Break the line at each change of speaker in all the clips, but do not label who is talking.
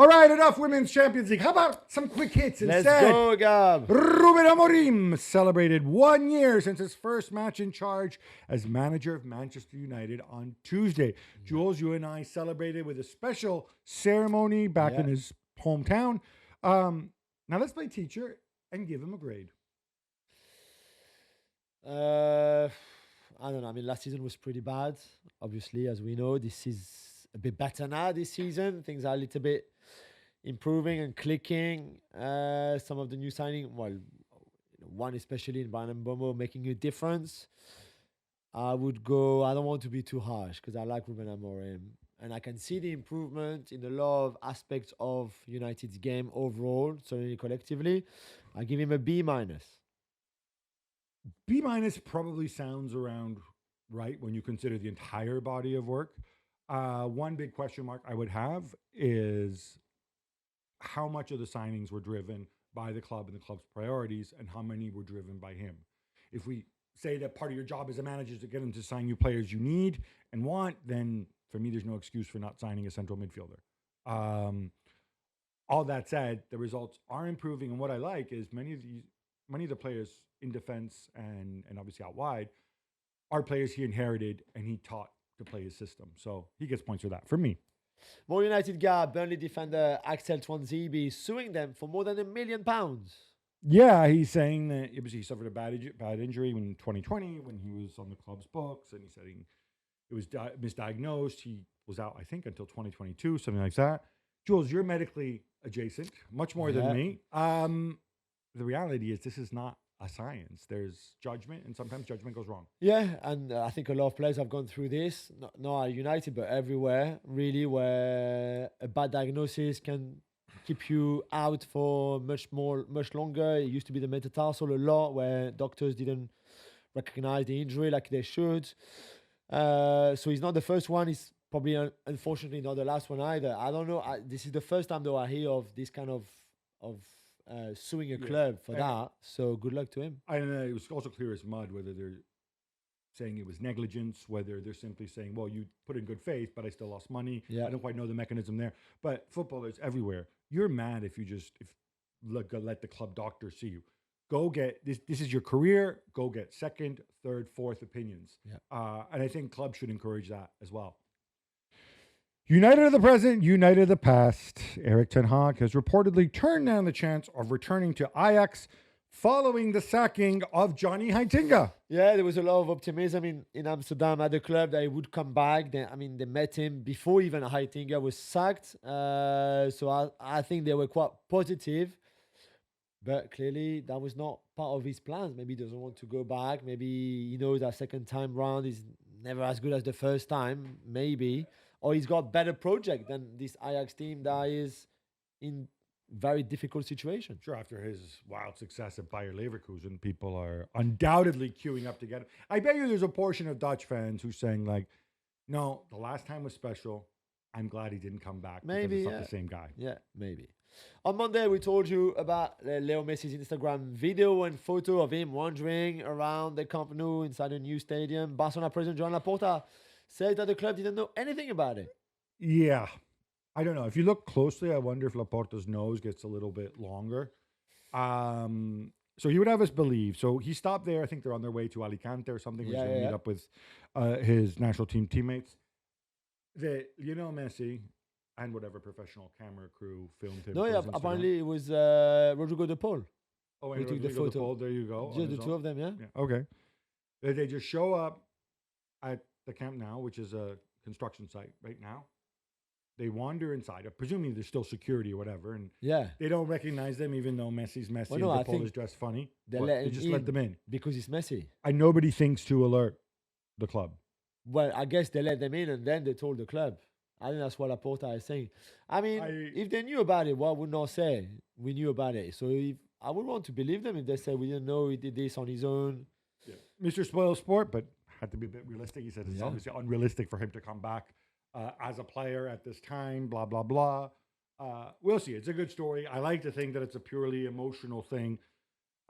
All right, enough Women's Champions League. How about some quick hits instead?
Let's go, Gab.
Ruben Amorim celebrated 1 year since his first match in charge as manager of Manchester United on Tuesday. Jules, you and I celebrated with a special ceremony back in his hometown. Now let's play teacher and give him a grade.
I don't know. I mean, last season was pretty bad. Obviously, as we know, this is a bit better now this season. Things are a little bit improving and clicking. Some of the new signing, well, one especially in Brian Mbeumo making a difference. I would go, I don't want to be too harsh because I like Ruben Amorim. And I can see the improvement in a lot of aspects of United's game overall, certainly collectively. I give him a B-.
B- probably sounds around right when you consider the entire body of work. One big question mark I would have is how much of the signings were driven by the club and the club's priorities and how many were driven by him. If we say that part of your job as a manager is to get him to sign you players you need and want, then for me, there's no excuse for not signing a central midfielder. All that said, the results are improving. And what I like is many of the players in defense and obviously out wide are players he inherited and he taught to play his system. So he gets points for that from me.
More United guy, Burnley defender Axel Tuanzebe is suing them for more than £1 million.
Yeah, he's saying that he suffered a bad injury in 2020 when he was on the club's books, and he said it was misdiagnosed. He was out, I think, until 2022, something like that. Jules, you're medically adjacent, much more than me. The reality is this is not a science. There's judgment, and sometimes judgment goes wrong.
Yeah, and I think a lot of players have gone through this, not at United, but everywhere, really, where a bad diagnosis can keep you out for much longer. It used to be the metatarsal a lot, where doctors didn't recognize the injury like they should. So he's not the first one. He's probably, unfortunately, not the last one either. I don't know. This is the first time, though, I hear of this kind of suing a club for that. So good luck to him.
And it was also clear as mud whether they're saying it was negligence, whether they're simply saying, well, you put in good faith, but I still lost money. I don't quite know the mechanism there. But footballers everywhere, you're mad if let the club doctor see you. Go get this. This is your career. Go get second, third, fourth opinions. And I think clubs should encourage that as well. United of the present, United of the past. Erik ten Hag has reportedly turned down the chance of returning to Ajax following the sacking of Johnny Heitinga.
Yeah, there was a lot of optimism in Amsterdam at the club that he would come back. They met him before even Heitinga was sacked. So I think they were quite positive. But clearly, that was not part of his plans. Maybe he doesn't want to go back. Maybe he knows that second time round is never as good as the first time. Maybe. Or he's got better project than this Ajax team that is in very difficult situation.
Sure, after his wild success at Bayer Leverkusen, people are undoubtedly queuing up to get him. I bet you there's a portion of Dutch fans who's saying, like, no, the last time was special. I'm glad he didn't come back.
Maybe,
because it's not the same guy.
Yeah, maybe. On Monday, we told you about Leo Messi's Instagram video and photo of him wandering around the Camp Nou inside a new stadium. Barcelona president Joan Laporta said that the club didn't know anything about it.
Yeah. I don't know. If you look closely, I wonder if Laporta's nose gets a little bit longer. So he would have us believe. So he stopped there. I think they're on their way to Alicante or something. He's going to meet up with his national team teammates. Lionel Messi and whatever professional camera crew filmed him.
No, yeah, apparently it was Rodrigo de Paul.
Oh, and took the photo. De Paul, there you go.
Just the two of them, yeah?
Okay. They just show up at the Camp Nou, which is a construction site right now. They wander inside. Presumably there's still security or whatever. And they don't recognize them, even though Messi's Messi and De Paul is dressed funny. They just let them in.
Because it's Messi.
And nobody thinks to alert the club.
Well, I guess they let them in and then they told the club. I think that's what Laporta is saying. I mean, if they knew about it, why would not say we knew about it? So I would want to believe them if they say we didn't know he did this on his own.
Yeah. Mr. Spoil Sport, but had to be a bit realistic. He said it's obviously unrealistic for him to come back as a player at this time, blah, blah, blah. We'll see. It's a good story. I like to think that it's a purely emotional thing.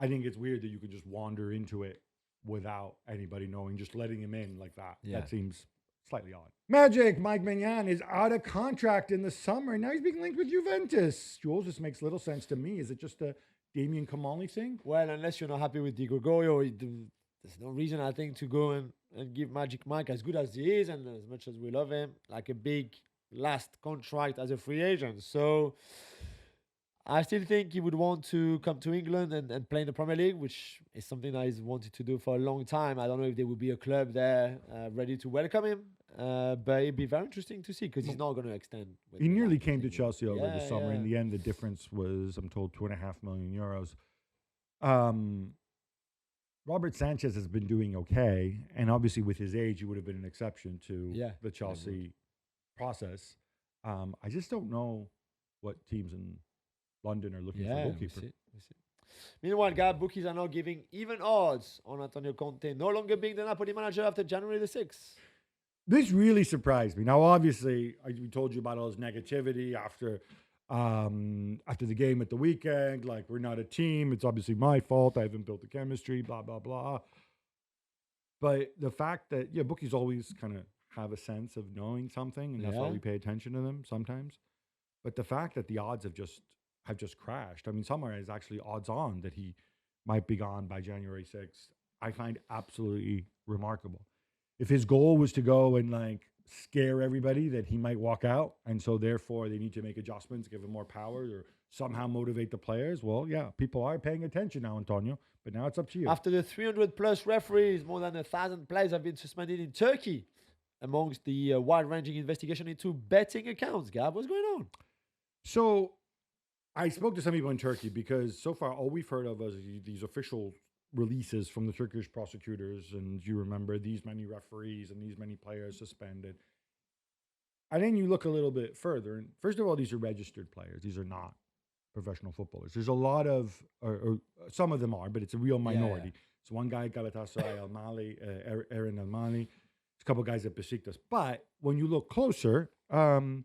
I think it's weird that you can just wander into it without anybody knowing, just letting him in like that. Yeah. That seems slightly odd. Magic, Mike Maignan is out of contract in the summer. Now he's being linked with Juventus. Jules, this makes little sense to me. Is it just a Damien Kamali thing?
Well, unless you're not happy with Di Gregorio, there's no reason, I think, to go and give Magic Mike, as good as he is and as much as we love him, like a big last contract as a free agent. So I still think he would want to come to England and play in the Premier League, which is something that he's wanted to do for a long time. I don't know if there will be a club there ready to welcome him, but it'd be very interesting to see because he's not going to extend.
He nearly came to Chelsea over the summer. In the end, the difference was, I'm told, €2.5 million. Robert Sanchez has been doing okay, and obviously with his age, he would have been an exception to the Chelsea process. I just don't know what teams in London are looking for a goalkeeper.
We see. Meanwhile, Gab, bookies are now giving even odds on Antonio Conte no longer being the Napoli manager after January the 6th.
This really surprised me. Now, obviously, we told you about all his negativity after the game at the weekend. Like, we're not a team. It's obviously my fault. I haven't built the chemistry, blah, blah, blah. But the fact that, bookies always kind of have a sense of knowing something, and that's why we pay attention to them sometimes. But the fact that the odds have just crashed. I mean, somewhere is actually odds on that he might be gone by January 6th. I find absolutely remarkable. If his goal was to go and like scare everybody that he might walk out, and so therefore they need to make adjustments, give him more power, or somehow motivate the players, well, people are paying attention now, Antonio. But now it's up to you.
After the 300 plus referees, more than 1,000 players have been suspended in Turkey amongst the wide-ranging investigation into betting accounts. Gab, what's going on?
So I spoke to some people in Turkey because so far all we've heard of is these official releases from the Turkish prosecutors, and you remember these many referees and these many players suspended. And then you look a little bit further, and first of all, these are registered players. These are not professional footballers. There's a lot of, or some of them are, but it's a real minority. Yeah. So one guy, Galatasaray Al-Mali, Aaron Al-Mali, a couple of guys at Besiktas. But when you look closer, you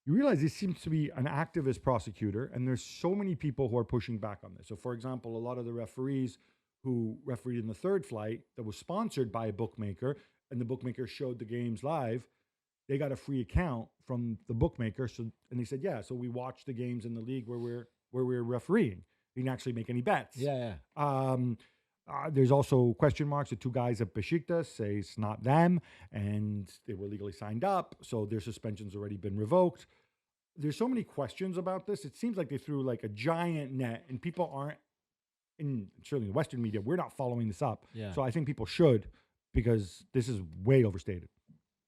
realize this seems to be an activist prosecutor, and there's so many people who are pushing back on this. So, for example, a lot of the referees who refereed in the third flight that was sponsored by a bookmaker, and the bookmaker showed the games live, they got a free account from the bookmaker. So, and they said, so we watch the games in the league where we're refereeing. We didn't actually make any bets. There's also question marks. The two guys at Besiktas say it's not them, and they were legally signed up, so their suspension's already been revoked. There's so many questions about this. It seems like they threw like a giant net, and people aren't, certainly in the Western media, we're not following this up. So I think people should, because this is way overstated.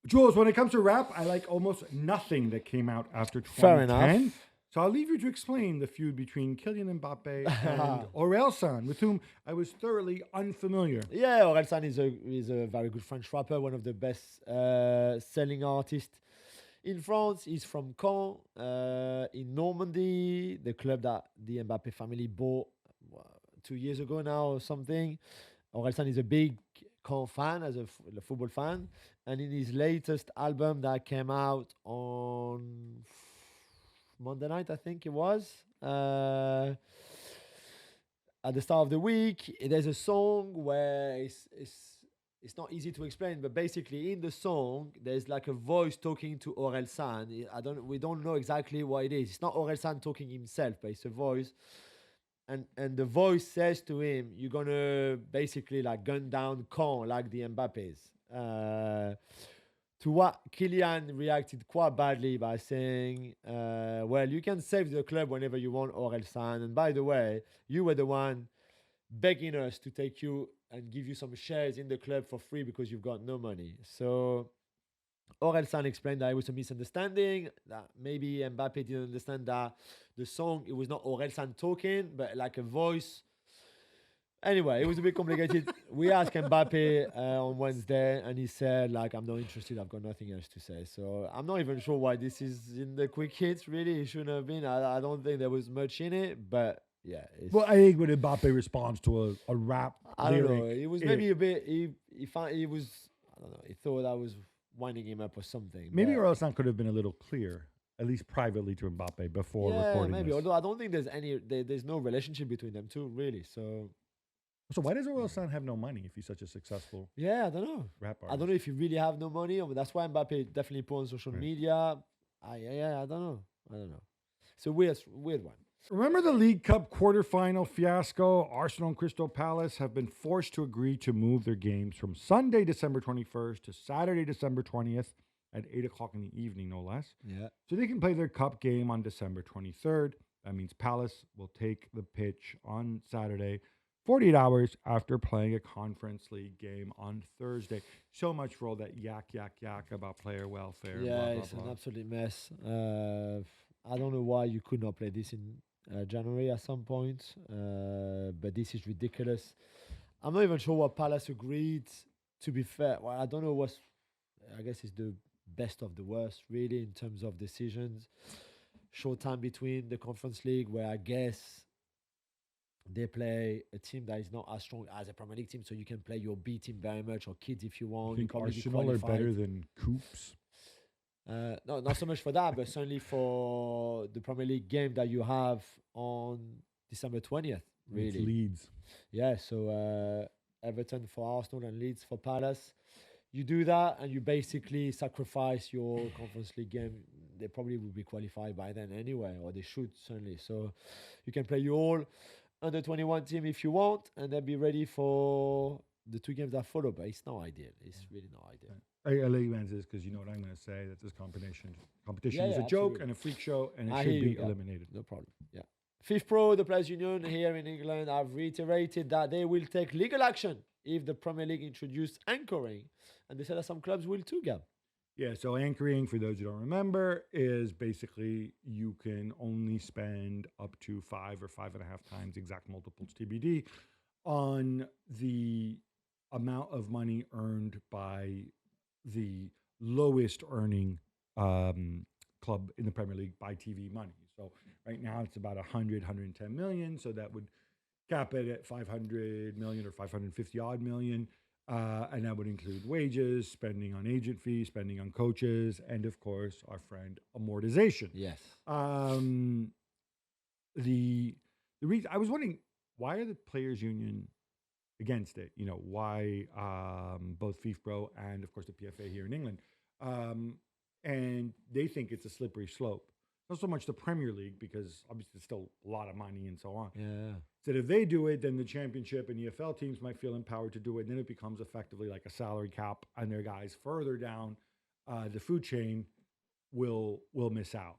Jules, when it comes to rap, I like almost nothing that came out after 2010. Fair enough. So I'll leave you to explain the feud between Kylian Mbappe and Orelsan, with whom I was thoroughly unfamiliar.
Yeah, Orelsan is a very good French rapper, one of the best selling artists in France. He's from Caen, in Normandy, the club that the Mbappe family bought 2 years ago now or something. Orelsan is a big Caen fan, as a football fan. And in his latest album that came out on Monday night, I think it was, at the start of the week, there's a song where it's not easy to explain, but basically in the song there's like a voice talking to Orelsan. We don't know exactly what it is. It's not Orelsan talking himself, but it's a voice, and the voice says to him, "You're gonna basically like gun down Caen like the Mbappes." To what Kylian reacted quite badly by saying, well, you can save the club whenever you want, Orelsan. And by the way, you were the one begging us to take you and give you some shares in the club for free because you've got no money. So Orelsan explained that it was a misunderstanding, that maybe Mbappe didn't understand that the song, it was not Orelsan talking, but like a voice. Anyway, it was a bit complicated. We asked Mbappe on Wednesday, and he said, like, I'm not interested. I've got nothing else to say. So I'm not even sure why this is in the quick hits, really. It shouldn't have been. I don't think there was much in it, but yeah.
Well, I think when Mbappe responds to a rap
I don't know. It was maybe a bit, he thought I was winding him up or something.
Maybe Orelsan could have been a little clear, at least privately, to Mbappe before recording
maybe.
this.
Although I don't think there's no relationship between them two, really. So
So why does Orelsan have no money if he's such a successful
Yeah, I don't know.
rap artist?
I don't know if you really have no money. I mean, that's why Mbappe definitely put on social media. I don't know. It's a weird one.
Remember the League Cup quarterfinal fiasco? Arsenal and Crystal Palace have been forced to agree to move their games from Sunday, December 21st to Saturday, December 20th at 8 o'clock in the evening, no less.
Yeah.
So they can play their cup game on December 23rd. That means Palace will take the pitch on Saturday, 48 hours after playing a Conference League game on Thursday. So much for all that yak about player welfare.
Yeah,
blah, blah,
it's
blah.
an absolute mess. I don't know why you could not play this in January at some point, but this is ridiculous. I'm not even sure what Palace agreed. To be fair, well, I don't know what's. I guess it's the best of the worst, really, in terms of decisions. Short time between the Conference League, where I guess they play a team that is not as strong as a Premier League team, so you can play your B team very much, or kids if you want.
I think
You can't really
Arsenal are
qualify.
better than Coops.
No, not so much for that, but certainly for the Premier League game that you have on December 20th, really.
It's Leeds.
Yeah, so Everton for Arsenal and Leeds for Palace. You do that and you basically sacrifice your Conference League game. They probably will be qualified by then anyway, or they should certainly. So you can play your all under 21 team if you want, and then be ready for the 2 games that follow. But it's not ideal. It's really not ideal.
I'll let you answer this because you know what I'm going to say. That this competition
Yeah,
is a
yeah,
joke
absolutely.
and a freak show, and it
I
should
hear
be
you, yeah.
eliminated.
No problem. Yeah. Fifth Pro, the Players Union here in England, have reiterated that they will take legal action if the Premier League introduced anchoring. And they said that some clubs will too, Gab.
Yeah, so anchoring, for those who don't remember, is basically you can only spend up to 5 or 5.5 times exact multiples TBD on the amount of money earned by the lowest earning club in the Premier League by TV money. So right now it's about 110 million. So that would cap it at 500 million or 550 odd million. And that would include wages, spending on agent fees, spending on coaches, and of course, our friend amortization.
Yes.
The reason I was wondering, why are the players' union against it? You know, why both FIFPro and of course the PFA here in England, and they think it's a slippery slope. Not so much the Premier League, because obviously it's still a lot of money and so on.
Yeah.
So if they do it, then the Championship and EFL teams might feel empowered to do it. And then it becomes effectively like a salary cap, and their guys further down the food chain will miss out.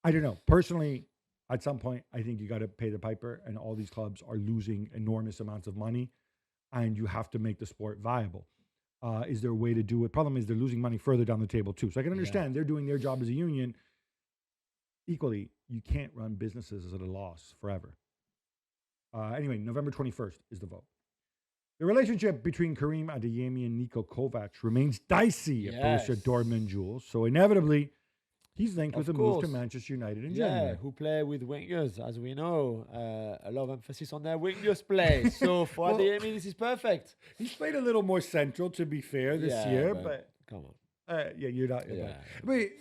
I don't know. Personally, at some point, I think you got to pay the piper, and all these clubs are losing enormous amounts of money, and you have to make the sport viable. Is there a way to do it? Problem is they're losing money further down the table too. So I can understand they're doing their job as a union. Equally, you can't run businesses at a loss forever. Anyway, November 21st is the vote. The relationship between Karim Adeyemi and Niko Kovac remains dicey at Borussia Dortmund, Jules. So inevitably, he's linked with a move to Manchester United in January.
Yeah, who play with wingers, as we know. A lot of emphasis on their wingers play. So for Adeyemi, this is perfect.
He's played a little more central, to be fair, this year. But
come on.
Yeah, you're not.
Yeah.
Wait,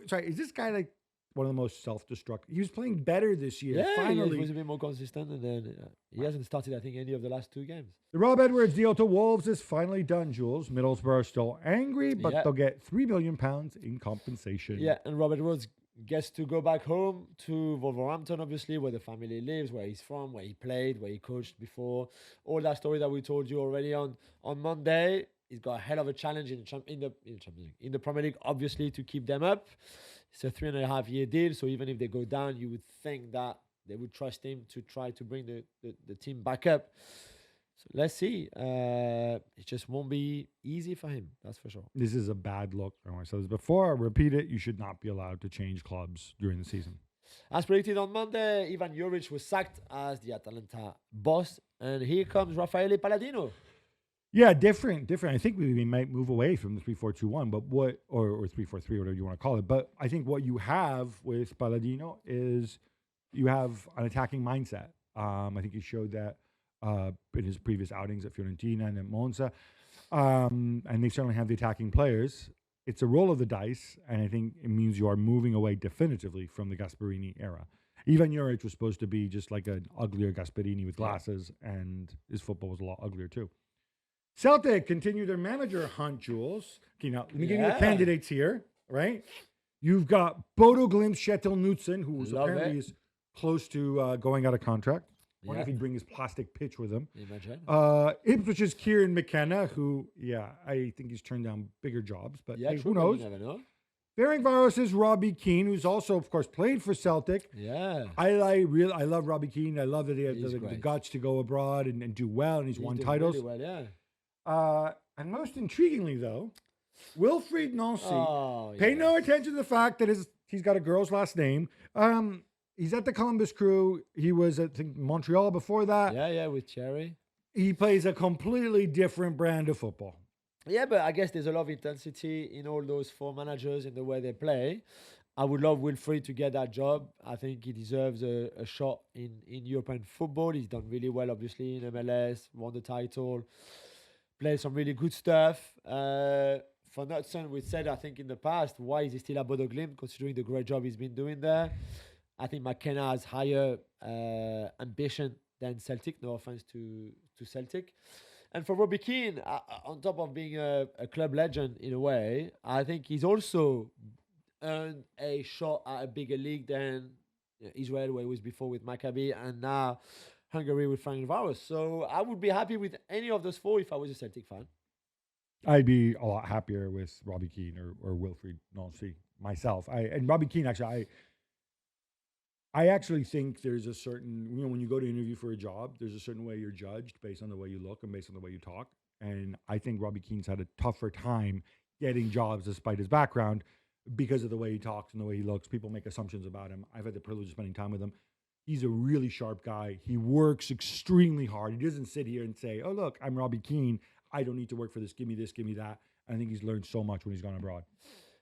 sorry, is this guy like one of the most self-destructive? He was playing better this year.
Yeah,
Finally,
he was a bit more consistent, and then he hasn't started, I think, any of the last 2 games.
The Rob Edwards deal to Wolves is finally done, Jules. Middlesbrough are still angry, but they'll get £3 million in compensation.
Yeah, and Robert Edwards gets to go back home to Wolverhampton, obviously, where the family lives, where he's from, where he played, where he coached before. All that story that we told you already on Monday. He's got a hell of a challenge in the Premier League, obviously, to keep them up. It's a 3.5-year deal, so even if they go down, you would think that they would trust him to try to bring the team back up. So let's see. It just won't be easy for him, that's for sure.
This is a bad look. I said this before. I repeat it. You should not be allowed to change clubs during the season.
As predicted on Monday, Ivan Juric was sacked as the Atalanta boss, and here comes Raffaele Palladino.
Yeah, different. I think we might move away from the 3-4-2-1, but or 3-4-3, whatever you want to call it. But I think what you have with Palladino is you have an attacking mindset. I think he showed that in his previous outings at Fiorentina and at Monza. And they certainly have the attacking players. It's a roll of the dice, and I think it means you are moving away definitively from the Gasperini era. Ivan Juric was supposed to be just like an uglier Gasperini with glasses, and his football was a lot uglier too. Celtic continue their manager hunt, Jules. Okay, now let me give you the candidates here, right? You've got Bodo Glimt's Kjetil Knutsen, who was apparently is close to going out of contract. I wonder if he'd bring his plastic pitch with him.
Imagine.
Ipswich's Kieran McKenna, who, I think he's turned down bigger jobs, but hey, who knows?
You never know.
Ferencváros's Robbie Keane, who's also, of course, played for Celtic.
Yeah.
I love Robbie Keane. I love that he has the guts to go abroad and do well, and he's won titles.
Really well, yeah.
And most intriguingly, though, Wilfried Nancy. Pay no attention to the fact that he's got a girl's last name. He's at the Columbus Crew. He was at Montreal before that.
Yeah, with Cherry.
He plays a completely different brand of football.
Yeah, but I guess there's a lot of intensity in all those 4 managers in the way they play. I would love Wilfried to get that job. I think he deserves a shot in European football. He's done really well, obviously, in MLS, won the title, played some really good stuff. For Knutsen, we said, I think, in the past, why is he still at Bodo Glimt, considering the great job he's been doing there? I think McKenna has higher ambition than Celtic. No offense to Celtic. And for Robbie Keane, on top of being a club legend in a way, I think he's also earned a shot at a bigger league than Israel, where he was before with Maccabi, and now Hungary with Ferencváros. So I would be happy with any of those 4 if I was a Celtic fan.
I'd be a lot happier with Robbie Keane or Wilfried Nancy myself. And Robbie Keane, actually, I actually think there's a certain, when you go to interview for a job, there's a certain way you're judged based on the way you look and based on the way you talk. And I think Robbie Keane's had a tougher time getting jobs despite his background because of the way he talks and the way he looks. People make assumptions about him. I've had the privilege of spending time with him. He's a really sharp guy. He works extremely hard. He doesn't sit here and say, oh, look, I'm Robbie Keane. I don't need to work for this. Give me this, give me that. I think he's learned so much when he's gone abroad.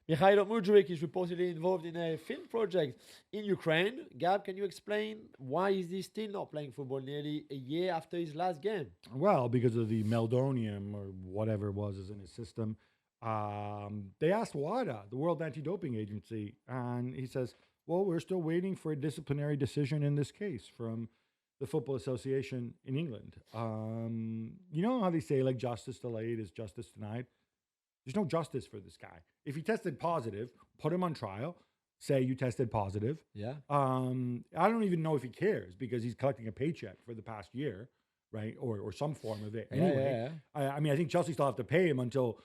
Mikhailo Mudryk is reportedly involved in a film project in Ukraine. Gab, can you explain why is he still not playing football nearly a year after his last game?
Well, because of the meldonium or whatever it was is in his system. They asked WADA, the World Anti-Doping Agency, and he says, well, we're still waiting for a disciplinary decision in this case from the Football Association in England. You know how they say, like, justice delayed is justice denied? There's no justice for this guy. If he tested positive, put him on trial, say you tested positive.
Yeah.
I don't even know if he cares because he's collecting a paycheck for the past year, right? Or some form of it. Anyway, I mean, I think Chelsea still have to pay him until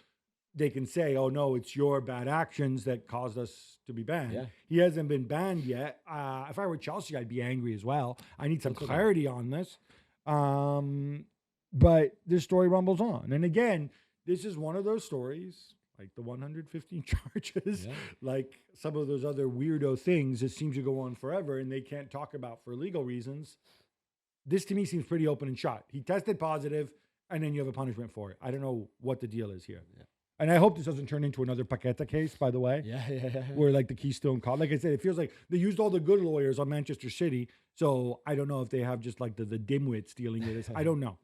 they can say, oh, no, it's your bad actions that caused us to be banned. Yeah. He hasn't been banned yet. If I were Chelsea, I'd be angry as well. I need some clarity on this. But this story rumbles on. And again, this is one of those stories, like the 115 charges, like some of those other weirdo things that seems to go on forever and they can't talk about for legal reasons. This to me seems pretty open and shut. He tested positive and then you have a punishment for it. I don't know what the deal is here. Yeah. And I hope this doesn't turn into another Paqueta case, by the way. Where like the Keystone Cop, like I said, it feels like they used all the good lawyers on Manchester City. So I don't know if they have just like the dimwits dealing with this. I don't know.